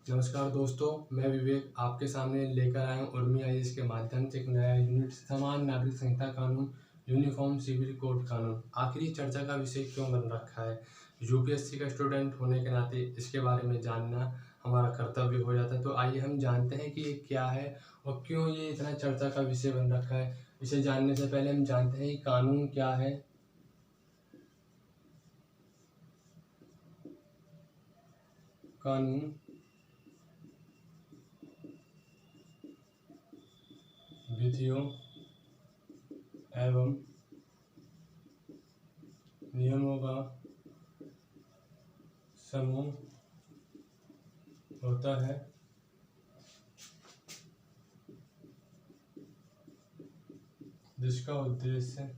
नमस्कार दोस्तों, मैं विवेक आपके सामने लेकर आया हूँ उर्मी आईएएस के माध्यम से एक नया यूनिट समान नागरिक संहिता कानून यूनिफॉर्म सिविल कोड कानून। आखिर ये चर्चा का विषय क्यों बन रखा है? यूपीएससी का स्टूडेंट होने के नाते इसके बारे में जानना हमारा कर्तव्य हो जाता है। तो आइए हम जानते हैं कि ये क्या है और क्यों ये इतना चर्चा का विषय बन रखा है। इसे जानने से पहले हम जानते हैं कि कानून क्या है। कानून विधियों एवं नियमों का समूह होता है जिसका उद्देश्य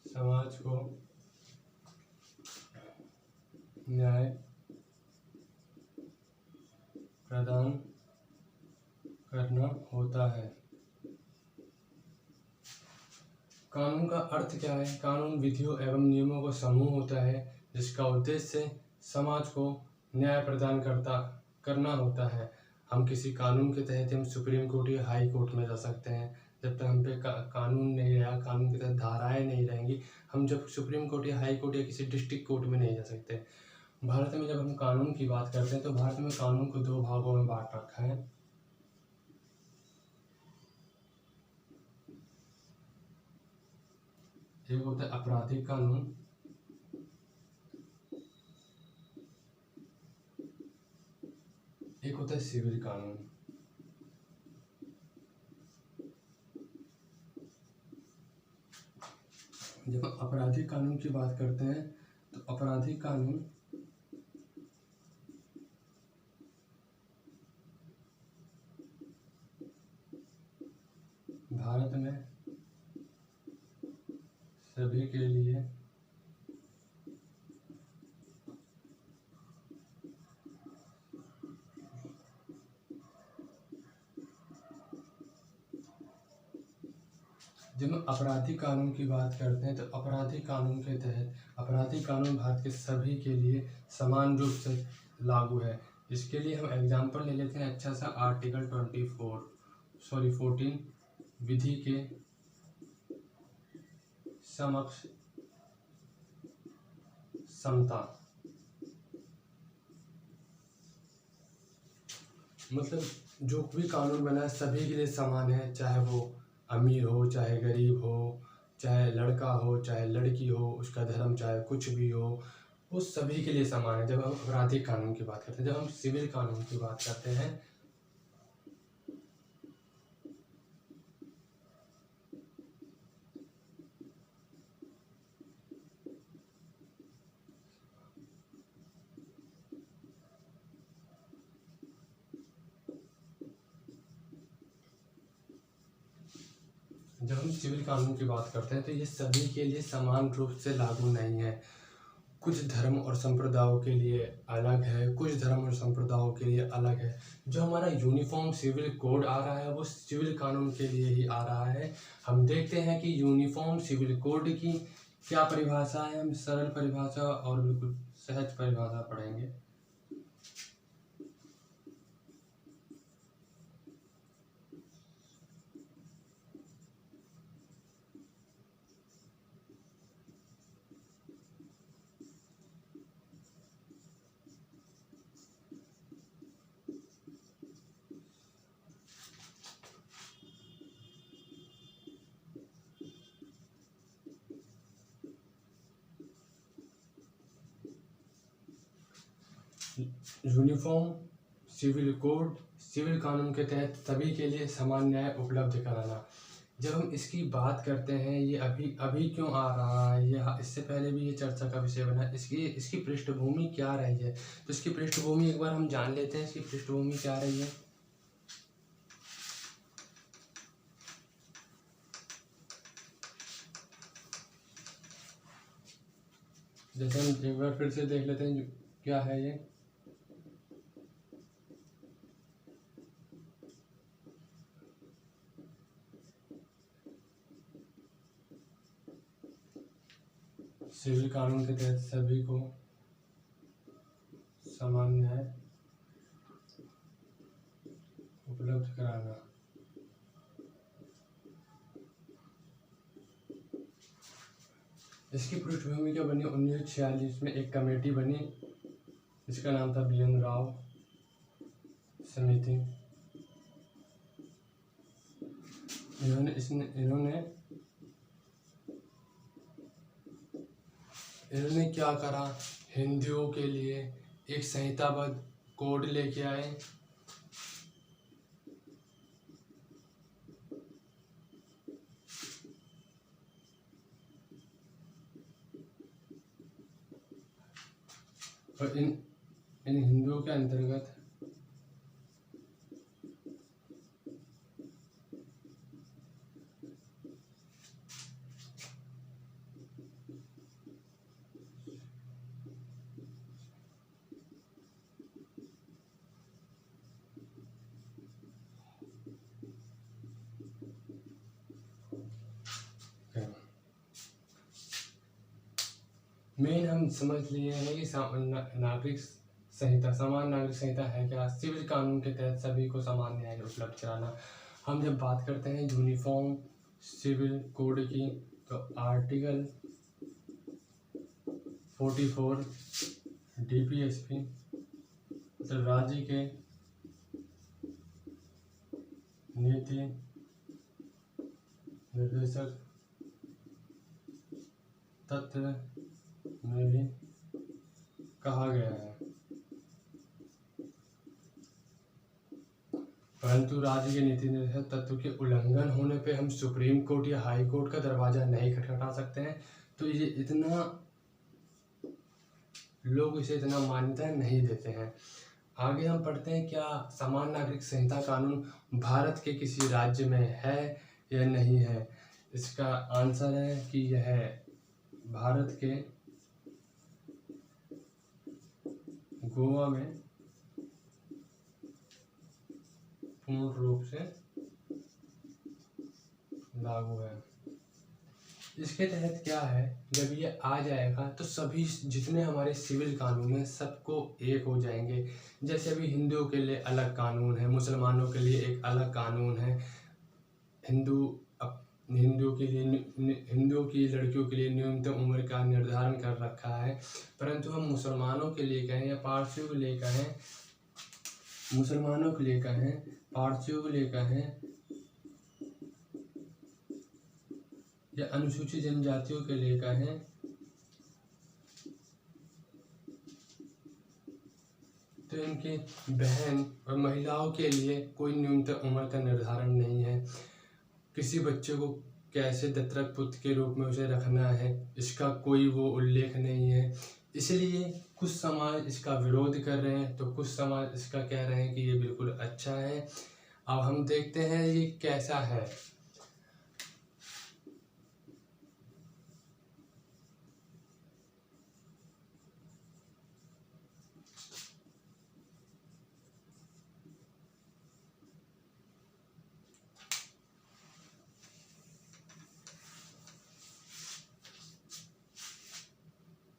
समाज को न्याय प्रदान करना होता है। कानून का अर्थ क्या है? कानून विधियों एवं नियमों का समूह होता है जिसका उद्देश्य समाज को न्याय प्रदान करना होता है। हम किसी कानून के तहत हम सुप्रीम कोर्ट या हाई कोर्ट में जा सकते हैं। जब तक हम पे कानून नहीं रहा, कानून के तहत धाराएं नहीं रहेंगी, हम जब सुप्रीम कोर्ट या हाई कोर्ट या किसी डिस्ट्रिक्ट कोर्ट में नहीं जा सकते। भारत में जब हम कानून की बात करते हैं तो भारत में कानून को दो भागों में बांट रखा है। एक होता है आपराधिक कानून, एक होता है सिविल कानून। जब हम आपराधिक कानून की बात करते हैं तो आपराधिक कानून भारत में सभी के लिए जब हम आपराधिक कानून की बात करते हैं तो आपराधिक कानून के तहत आपराधिक कानून भारत के सभी के लिए समान रूप से लागू है। इसके लिए हम एग्जाम्पल ले लेते हैं अच्छा सा आर्टिकल 14 विधि के समक्ष समता। मतलब जो भी कानून बना है सभी के लिए समान है, चाहे वो अमीर हो, चाहे गरीब हो, चाहे लड़का हो, चाहे लड़की हो, उसका धर्म चाहे कुछ भी हो, वो सभी के लिए समान है। जब हम आपराधिक कानून की बात करते हैं, जब हम सिविल कानून की बात करते हैं जब हम सिविल कानून की बात करते हैं तो ये सभी के लिए समान रूप से लागू नहीं है। कुछ धर्म और संप्रदायों के लिए अलग है, कुछ धर्म और संप्रदायों के लिए अलग है। जो हमारा यूनिफॉर्म सिविल कोड आ रहा है वो सिविल कानून के लिए ही आ रहा है। हम देखते हैं कि यूनिफॉर्म सिविल कोड की क्या परिभाषा है। हम सरल परिभाषा और बिल्कुल सहज परिभाषा पढ़ेंगे। यूनिफॉर्म सिविल कोड सिविल कानून के तहत सभी के लिए समान न्याय उपलब्ध कराना। जब हम इसकी बात करते हैं ये अभी अभी क्यों आ रहा है, ये इससे पहले भी ये चर्चा का विषय बना। इसकी पृष्ठभूमि क्या रही है, तो इसकी पृष्ठभूमि एक बार हम जान लेते हैं। इसकी पृष्ठभूमि क्या रही है। जैसे हम एक बार फिर से देख लेते हैं क्या है ये। सिविल कानून के तहत सभी को समान न्याय उपलब्ध कराना। इसकी पृष्ठभूमि क्या बनी? 1946 में एक कमेटी बनी जिसका नाम था BN राव समिति। इन्होंने क्या करा? हिंदुओं के लिए एक संहिताबद्ध कोड लेके आए। और इन हिंदुओं के अंतर्गत मेन हम समझ लिए हैं कि नागरिक संहिता, समान नागरिक संहिता है क्या? सिविल कानून के तहत सभी को समान न्याय उपलब्ध कराना। हम जब बात करते हैं यूनिफॉर्म सिविल कोड की, तो आर्टिकल 44 DPSP मतलब राज्य के नीति निर्देशक तत्व में भी कहा गया है, परंतु राज्य के नीति निर्देशक तत्व के उल्लंघन होने पे हम सुप्रीम कोर्ट या हाई कोर्ट का दरवाजा नहीं खटखटा सकते हैं। तो ये इतना लोग इसे इतना मान्यता नहीं देते हैं। आगे हम पढ़ते हैं क्या समान नागरिक संहिता कानून भारत के किसी राज्य में है या नहीं है। इसका आंसर है कि यह भारत के गोवा में पूर्ण रूप से लागू है। इसके तहत क्या है, जब ये आ जाएगा तो सभी जितने हमारे सिविल कानून हैं सबको एक हो जाएंगे। जैसे अभी हिंदुओं के लिए अलग कानून है, मुसलमानों के लिए एक अलग कानून है, हिंदुओं की लड़कियों के लिए न्यूनतम उम्र का निर्धारण कर रखा है, परंतु हम मुसलमानों के लिए कहें या पारसियों के लिए कहें, पारसियों के लिए कहें या अनुसूचित जनजातियों के लिए कहें, तो इनकी बहन और महिलाओं के लिए कोई न्यूनतम उम्र का निर्धारण नहीं है। किसी बच्चे को कैसे दत्तक पुत्र के रूप में उसे रखना है, इसका कोई वो उल्लेख नहीं है। इसलिए कुछ समाज इसका विरोध कर रहे हैं तो कुछ समाज इसका कह रहे हैं कि ये बिल्कुल अच्छा है। अब हम देखते हैं ये कैसा है।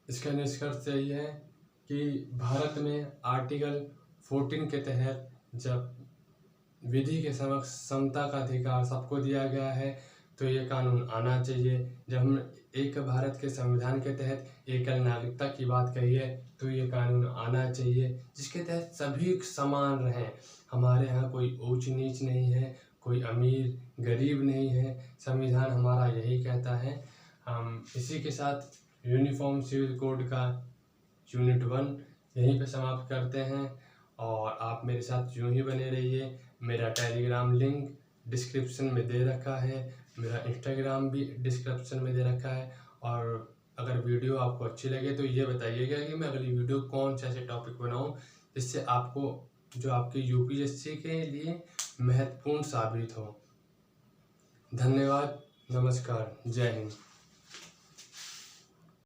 इसका निष्कर्ष यही है कि भारत में आर्टिकल 14 के तहत जब विधि के समक्ष समता का अधिकार सबको दिया गया है तो ये कानून आना चाहिए। जब हम एक भारत के संविधान के तहत एकल नागरिकता की बात कही है तो ये कानून आना चाहिए जिसके तहत सभी समान रहें। हमारे यहाँ कोई ऊंच नीच नहीं है, कोई अमीर गरीब नहीं है, संविधान हमारा यही कहता है। हम इसी के साथ यूनिफॉर्म सिविल कोड का यूनिट 1 यहीं पे समाप्त करते हैं और आप मेरे साथ यूं ही बने रहिए। मेरा टेलीग्राम लिंक डिस्क्रिप्शन में दे रखा है, मेरा इंस्टाग्राम भी डिस्क्रिप्शन में दे रखा है। और अगर वीडियो आपको अच्छी लगे तो ये बताइएगा कि मैं अगली वीडियो कौन से ऐसे टॉपिक बनाऊं जिससे आपको जो आपके UPSC के लिए महत्वपूर्ण साबित हो। धन्यवाद, नमस्कार, जय हिंद।